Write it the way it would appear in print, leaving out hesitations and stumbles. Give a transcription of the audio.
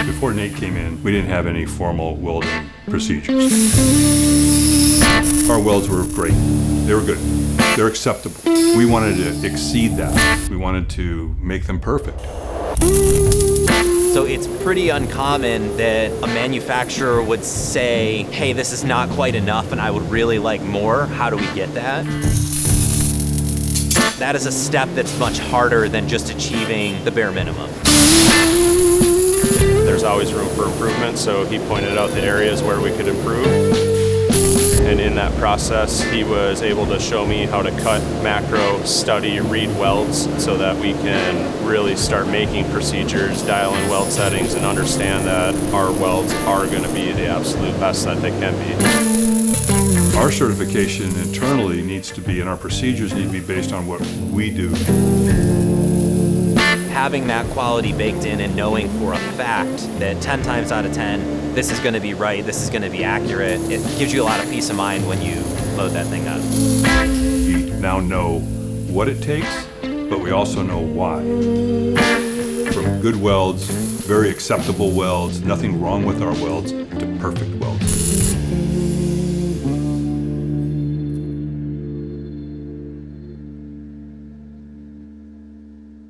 Before Nate came in, we didn't have any formal welding procedures. Our welds were great. They were good. They're acceptable. We wanted to exceed that. We wanted to make them perfect. So it's pretty uncommon that a manufacturer would say, hey, this is not quite enough and I would really like more. How do we get that? That is a step that's much harder than just achieving the bare minimum. There's always room for improvement, so he pointed out the areas where we could improve. And in that process, he was able to show me how to cut, macro, study, read welds so that we can really start making procedures, dial in weld settings, and understand that our welds are going to be the absolute best that they can be. Our certification internally needs to be, and our procedures need to be based on what we do. Having that quality baked in and knowing for a fact that 10 times out of 10, this is going to be right, this is going to be accurate, it gives you a lot of peace of mind when you load that thing up. We now know what it takes, but we also know why. From good welds, very acceptable welds, nothing wrong with our welds, to perfect welds.